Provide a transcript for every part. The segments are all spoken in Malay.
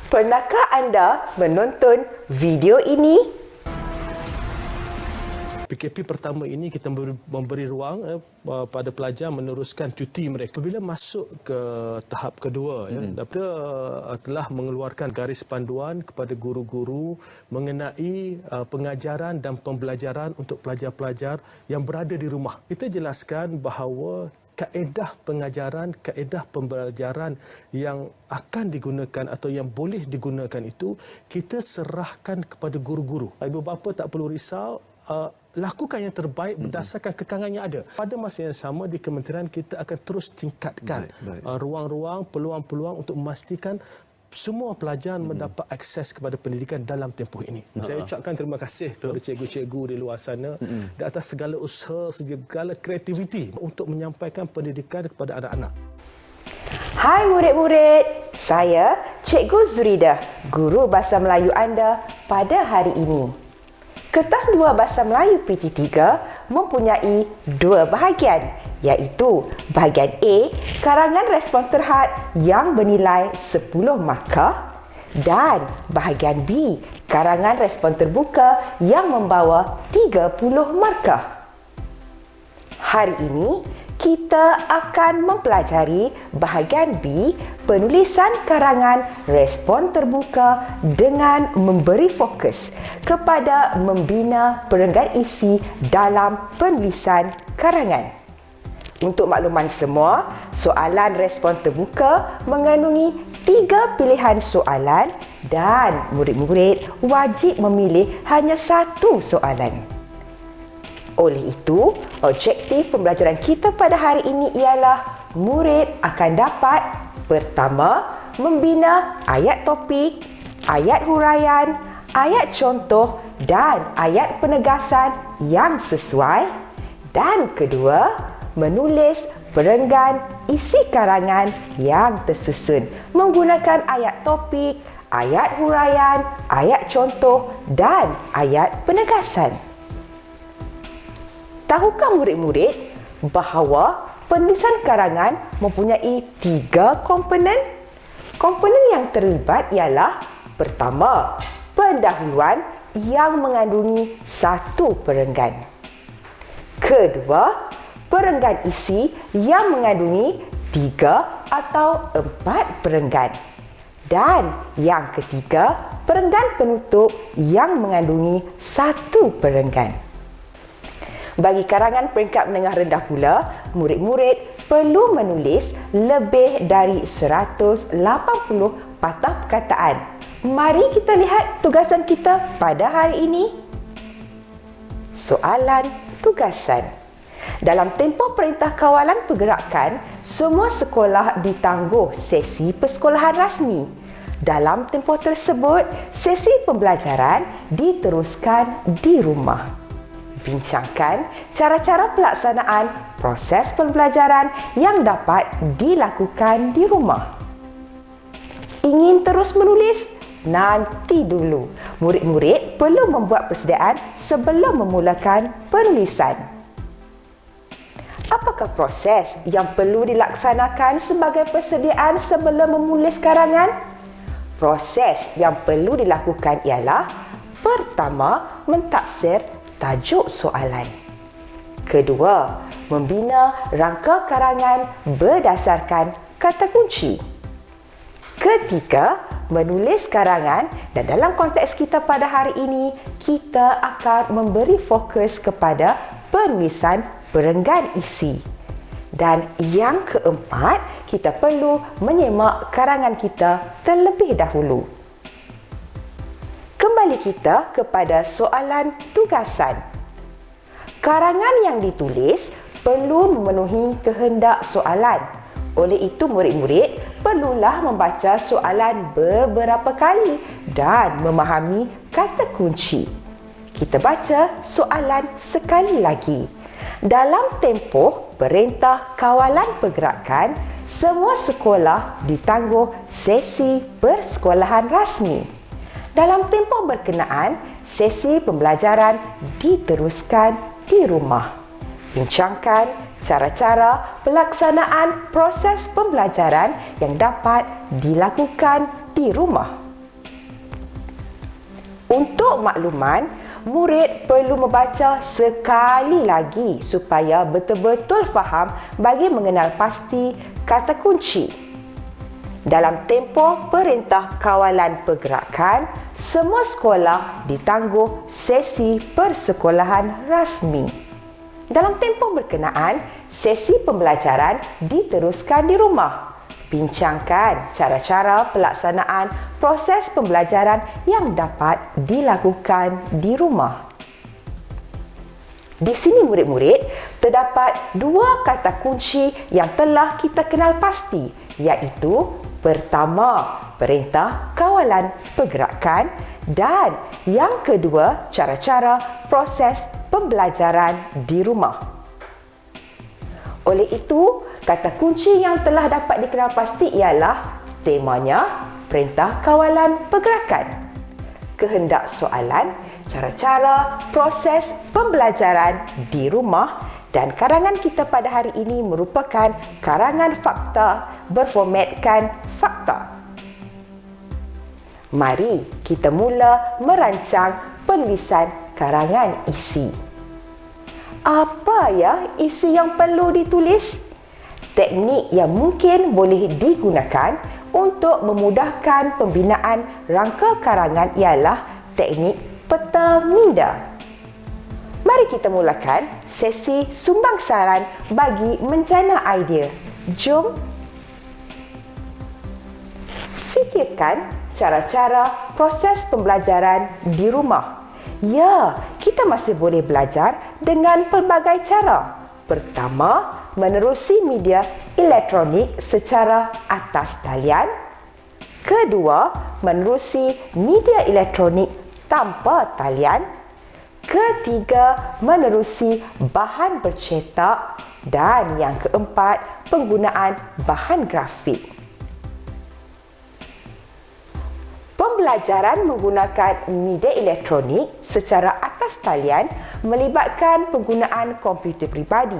Pernahkah anda menonton video ini? PKP pertama ini kita memberi ruang pada pelajar meneruskan cuti mereka. Bila masuk ke tahap kedua, kita telah mengeluarkan garis panduan kepada guru-guru mengenai pengajaran dan pembelajaran untuk pelajar-pelajar yang berada di rumah. Kita jelaskan bahawa kaedah pengajaran, kaedah pembelajaran yang akan digunakan atau yang boleh digunakan itu kita serahkan kepada guru-guru. Ibu bapa tak perlu risau, lakukan yang terbaik berdasarkan kekangan yang ada. Pada masa yang sama di kementerian kita akan terus tingkatkan ruang-ruang, peluang-peluang untuk memastikan semua pelajar mendapat akses kepada pendidikan dalam tempoh ini. Saya ucapkan terima kasih kepada cikgu-cikgu di luar sana di atas segala usaha, segala kreativiti untuk menyampaikan pendidikan kepada anak-anak. Hai murid-murid, saya Cikgu Zuridah, guru Bahasa Melayu anda pada hari ini. Kertas 2 Bahasa Melayu PT3 mempunyai 2 bahagian, iaitu bahagian A, karangan respon terhad yang bernilai 10 markah dan bahagian B, karangan respon terbuka yang membawa 30 markah. Hari ini, kita akan mempelajari bahagian B, penulisan karangan respon terbuka dengan memberi fokus kepada membina perenggan isi dalam penulisan karangan. Untuk makluman semua, soalan respon terbuka mengandungi 3 pilihan soalan dan murid-murid wajib memilih hanya 1 soalan. Oleh itu, objektif pembelajaran kita pada hari ini ialah murid akan dapat pertama, membina ayat topik, ayat huraian, ayat contoh dan ayat penegasan yang sesuai, dan kedua, menulis perenggan isi karangan yang tersusun menggunakan ayat topik, ayat huraian, ayat contoh dan ayat penegasan. Tahukah murid-murid bahawa penulisan karangan mempunyai 3 komponen? Komponen yang terlibat ialah pertama, pendahuluan yang mengandungi 1 perenggan. Kedua, perenggan isi yang mengandungi 3 atau 4 perenggan. Dan yang ketiga, perenggan penutup yang mengandungi 1 perenggan. Bagi karangan peringkat menengah rendah pula, murid-murid perlu menulis lebih dari 180 patah perkataan. Mari kita lihat tugasan kita pada hari ini. Soalan tugasan. Dalam tempoh Perintah Kawalan Pergerakan, semua sekolah ditangguh sesi persekolahan rasmi. Dalam tempoh tersebut, sesi pembelajaran diteruskan di rumah. Bincangkan cara-cara pelaksanaan proses pembelajaran yang dapat dilakukan di rumah. Ingin terus menulis? Nanti dulu. Murid-murid perlu membuat persediaan sebelum memulakan penulisan. Apakah proses yang perlu dilaksanakan sebagai persediaan sebelum menulis karangan? Proses yang perlu dilakukan ialah pertama, mentafsir tajuk soalan. Kedua, membina rangka karangan berdasarkan kata kunci. Ketiga, menulis karangan, dan dalam konteks kita pada hari ini, kita akan memberi fokus kepada penulisan perenggan isi. Dan yang keempat, kita perlu menyemak karangan kita terlebih dahulu. Kembali kita kepada soalan tugasan. Karangan yang ditulis perlu memenuhi kehendak soalan. Oleh itu, murid-murid perlulah membaca soalan beberapa kali dan memahami kata kunci. Kita baca soalan sekali lagi. Dalam tempoh Perintah Kawalan Pergerakan, semua sekolah ditangguh sesi persekolahan rasmi. Dalam tempoh berkenaan, sesi pembelajaran diteruskan di rumah. Bincangkan cara-cara pelaksanaan proses pembelajaran yang dapat dilakukan di rumah. Untuk makluman, murid perlu membaca sekali lagi supaya betul-betul faham bagi mengenal pasti kata kunci. Dalam tempoh Perintah Kawalan Pergerakan, semua sekolah ditangguh sesi persekolahan rasmi. Dalam tempoh berkenaan, sesi pembelajaran diteruskan di rumah. Bincangkan cara-cara pelaksanaan proses pembelajaran yang dapat dilakukan di rumah. Di sini murid-murid, terdapat dua kata kunci yang telah kita kenal pasti, iaitu pertama, Perintah Kawalan Pergerakan dan yang kedua, cara-cara proses pembelajaran di rumah. Oleh itu, kata kunci yang telah dapat dikenal pasti ialah temanya Perintah Kawalan Pergerakan, kehendak soalan, cara-cara proses pembelajaran di rumah, dan karangan kita pada hari ini merupakan karangan fakta berformatkan fakta. Mari kita mula merancang penulisan karangan isi. Apa ya isi yang perlu ditulis? Teknik yang mungkin boleh digunakan untuk memudahkan pembinaan rangka karangan ialah teknik peta minda. Mari kita mulakan sesi sumbang saran bagi menjana idea. Jom fikirkan cara-cara proses pembelajaran di rumah. Ya, kita masih boleh belajar dengan pelbagai cara. Pertama, menerusi media elektronik secara atas talian. Kedua, menerusi media elektronik tanpa talian. Ketiga, menerusi bahan bercetak. Dan yang keempat, penggunaan bahan grafik. Pembelajaran menggunakan media elektronik secara atas talian melibatkan penggunaan komputer peribadi,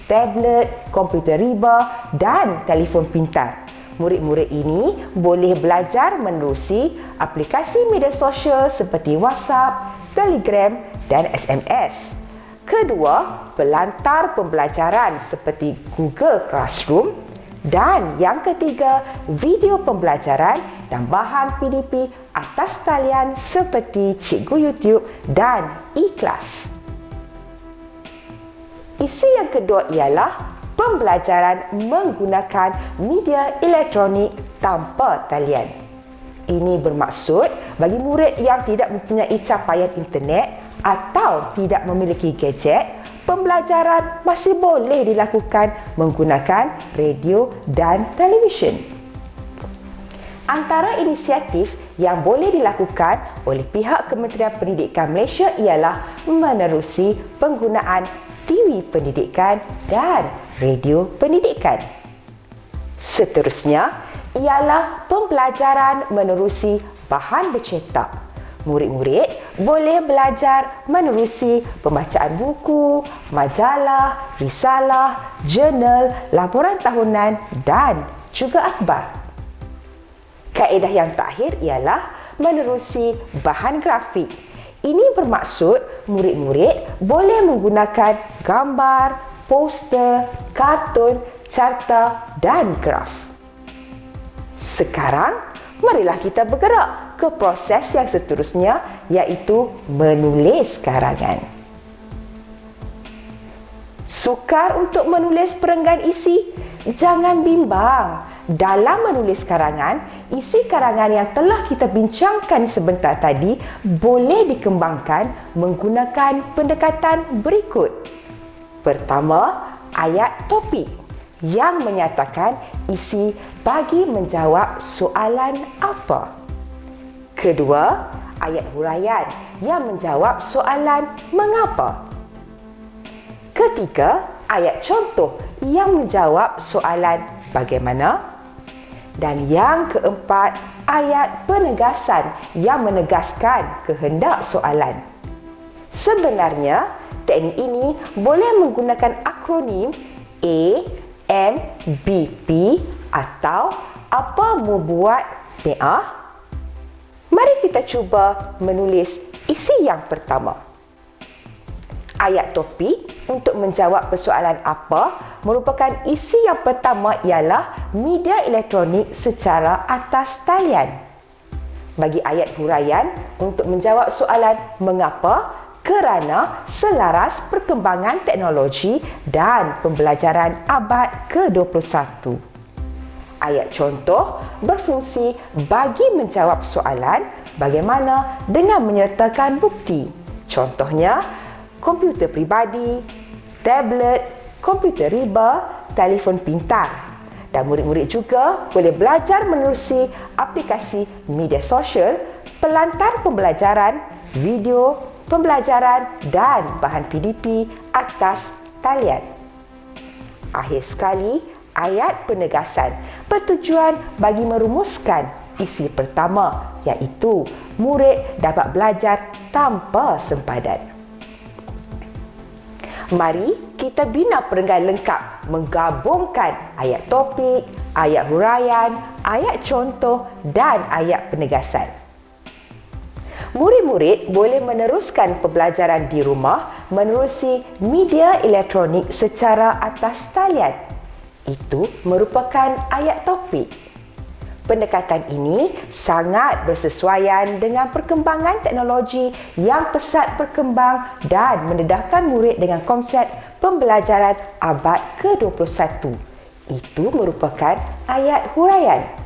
tablet, komputer riba dan telefon pintar. Murid-murid ini boleh belajar menerusi aplikasi media sosial seperti WhatsApp, Telegram dan SMS. Kedua, pelantar pembelajaran seperti Google Classroom. Dan yang ketiga, video pembelajaran dan bahan PDP atas talian seperti Cikgu YouTube dan iKelas. Isi yang kedua ialah pembelajaran menggunakan media elektronik tanpa talian. Ini bermaksud bagi murid yang tidak mempunyai capaian internet atau tidak memiliki gadget, pembelajaran masih boleh dilakukan menggunakan radio dan televisyen. Antara inisiatif yang boleh dilakukan oleh pihak Kementerian Pendidikan Malaysia ialah menerusi penggunaan TV pendidikan dan radio pendidikan. Seterusnya ialah pembelajaran menerusi bahan bercetak. Murid-murid boleh belajar menerusi pembacaan buku, majalah, risalah, jurnal, laporan tahunan dan juga akhbar. Kaedah yang terakhir ialah menerusi bahan grafik. Ini bermaksud murid-murid boleh menggunakan gambar, poster, kartun, carta dan graf. Sekarang, marilah kita bergerak ke proses yang seterusnya iaitu menulis karangan. Sukar untuk menulis perenggan isi? Jangan bimbang. Dalam menulis karangan, isi karangan yang telah kita bincangkan sebentar tadi boleh dikembangkan menggunakan pendekatan berikut. Pertama, ayat topik yang menyatakan isi bagi menjawab soalan apa. Kedua, ayat huraian yang menjawab soalan mengapa. Ketiga, ayat contoh yang menjawab soalan bagaimana. Dan yang keempat, ayat penegasan yang menegaskan kehendak soalan. Sebenarnya, teknik ini boleh menggunakan akronim A, M, B, P atau apa mu buat Mari kita cuba menulis isi yang pertama. Ayat topik untuk menjawab persoalan apa merupakan isi yang pertama ialah media elektronik secara atas talian. Bagi ayat huraian untuk menjawab soalan mengapa, kerana selaras perkembangan teknologi dan pembelajaran abad ke-21. Ayat contoh berfungsi bagi menjawab soalan bagaimana dengan menyertakan bukti. Contohnya, komputer peribadi, tablet, komputer riba, telefon pintar. Dan murid-murid juga boleh belajar menerusi aplikasi media sosial, pelantar pembelajaran, video, pembelajaran dan bahan PDP atas talian. Akhir sekali, ayat penegasan bertujuan bagi merumuskan isi pertama iaitu murid dapat belajar tanpa sempadan. Mari kita bina perenggan lengkap menggabungkan ayat topik, ayat huraian, ayat contoh dan ayat penegasan. Murid-murid boleh meneruskan pembelajaran di rumah menerusi media elektronik secara atas talian. Itu merupakan ayat topik. Pendekatan ini sangat bersesuaian dengan perkembangan teknologi yang pesat berkembang dan mendedahkan murid dengan konsep pembelajaran abad ke-21. Itu merupakan ayat huraian.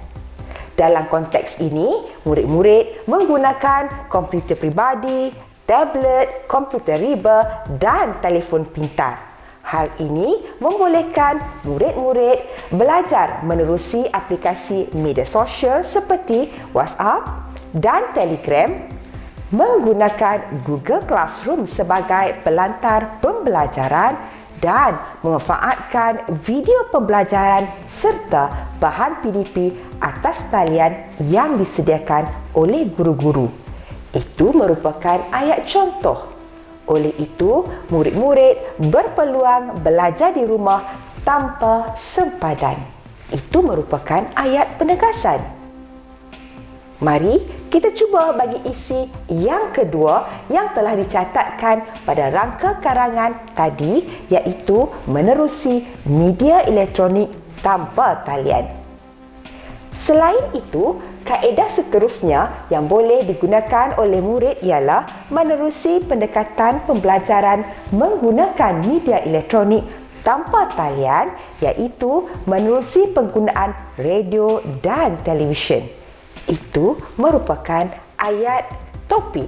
Dalam konteks ini, murid-murid menggunakan komputer peribadi, tablet, komputer riba dan telefon pintar. Hal ini membolehkan murid-murid belajar menerusi aplikasi media sosial seperti WhatsApp dan Telegram, menggunakan Google Classroom sebagai pelantar pembelajaran dan memanfaatkan video pembelajaran serta bahan PDP atas talian yang disediakan oleh guru-guru. Itu merupakan ayat contoh. Oleh itu, murid-murid berpeluang belajar di rumah tanpa sempadan. Itu merupakan ayat penegasan. Mari kita cuba bagi isi yang kedua yang telah dicatatkan pada rangka karangan tadi iaitu menerusi media elektronik tanpa talian. Selain itu, kaedah seterusnya yang boleh digunakan oleh murid ialah menerusi pendekatan pembelajaran menggunakan media elektronik tanpa talian iaitu menerusi penggunaan radio dan televisyen. Itu merupakan ayat topik.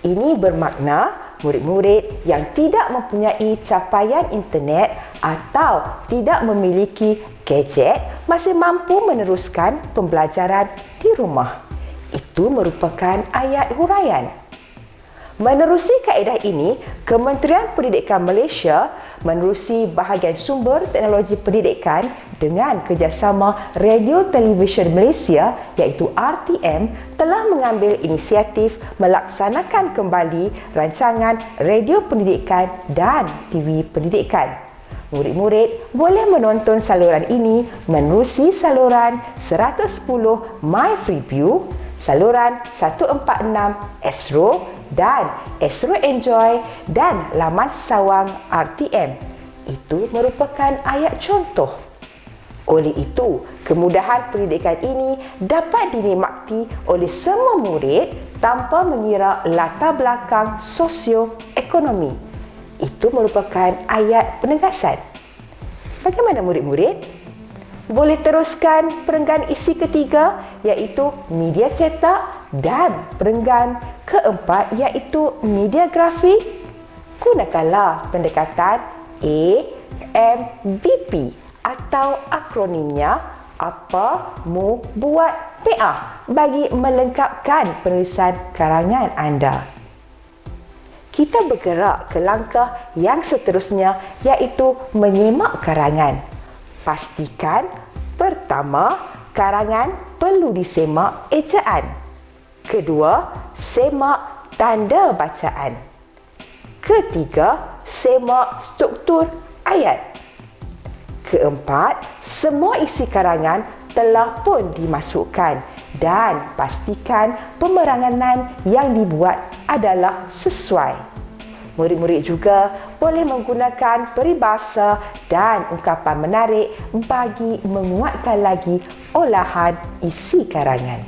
Ini bermakna murid-murid yang tidak mempunyai capaian internet atau tidak memiliki gadget masih mampu meneruskan pembelajaran di rumah. Itu merupakan ayat huraian. Menerusi kaedah ini, Kementerian Pendidikan Malaysia menerusi bahagian sumber teknologi pendidikan dengan kerjasama Radio Television Malaysia iaitu RTM telah mengambil inisiatif melaksanakan kembali rancangan radio pendidikan dan TV pendidikan. Murid-murid boleh menonton saluran ini menerusi saluran 110 My Freeview, saluran 146 Astro dan Astro Enjoy dan laman sawang RTM. Itu merupakan ayat contoh. Oleh itu, kemudahan pendidikan ini dapat dinikmati oleh semua murid tanpa mengira latar belakang sosioekonomi. Itu merupakan ayat penegasan. Bagaimana murid-murid? Boleh teruskan perenggan isi ketiga iaitu media cetak dan perenggan keempat iaitu media grafik. Gunakanlah pendekatan AMBP atau akronimnya apa, mu, buat, PA bagi melengkapkan penulisan karangan anda. Kita bergerak ke langkah yang seterusnya iaitu menyemak karangan. Pastikan pertama, karangan perlu disemak ejaan. Kedua, semak tanda bacaan. Ketiga, semak struktur ayat. Keempat, semua isi karangan telah pun dimasukkan dan pastikan pemeranganan yang dibuat adalah sesuai. Murid-murid juga boleh menggunakan peribahasa dan ungkapan menarik bagi menguatkan lagi olahan isi karangan.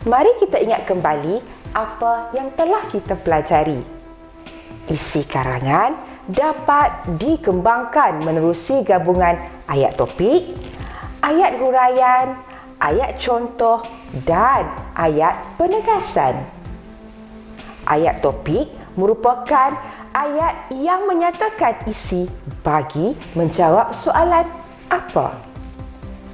Mari kita ingat kembali apa yang telah kita pelajari. Isi karangan dapat dikembangkan menerusi gabungan ayat topik, ayat huraian, ayat contoh dan ayat penegasan. Ayat topik merupakan ayat yang menyatakan isi bagi menjawab soalan apa.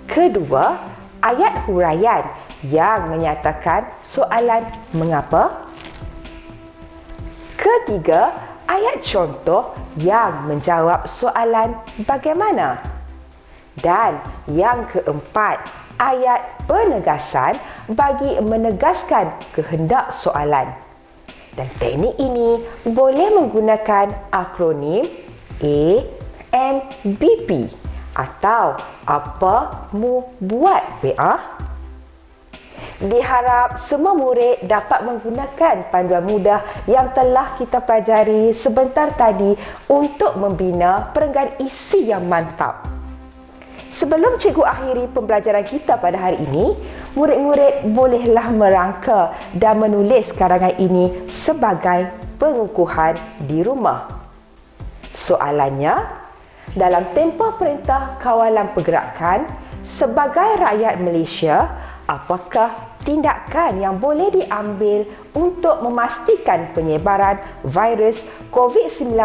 Kedua, ayat huraian yang menyatakan soalan mengapa. Ketiga, ayat contoh yang menjawab soalan bagaimana. Dan yang keempat, ayat penegasan bagi menegaskan kehendak soalan. Dan teknik ini boleh menggunakan akronim AMBP atau apa mu buat PA. Diharap semua murid dapat menggunakan panduan mudah yang telah kita pelajari sebentar tadi untuk membina perenggan isi yang mantap. Sebelum cikgu akhiri pembelajaran kita pada hari ini, murid-murid bolehlah merangka dan menulis karangan ini sebagai pengukuhan di rumah. Soalannya, dalam tempoh perintah kawalan pergerakan, sebagai rakyat Malaysia, apakah tindakan yang boleh diambil untuk memastikan penyebaran virus COVID-19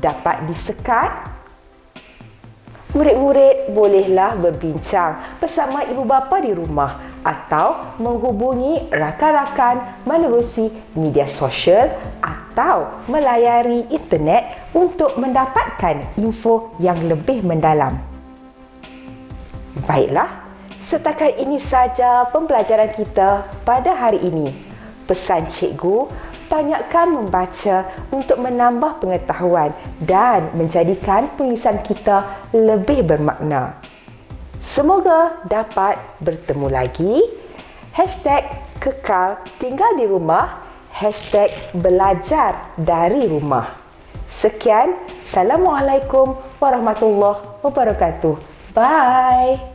dapat disekat? Murid-murid bolehlah berbincang bersama ibu bapa di rumah atau menghubungi rakan-rakan menerusi media sosial atau melayari internet untuk mendapatkan info yang lebih mendalam. Baiklah, setakat ini saja pembelajaran kita pada hari ini. Pesan cikgu, banyakkan membaca untuk menambah pengetahuan dan menjadikan tulisan kita lebih bermakna. Semoga dapat bertemu lagi. #kekal tinggal di rumah, #belajar dari rumah. Sekian, Assalamualaikum warahmatullahi wabarakatuh. Bye.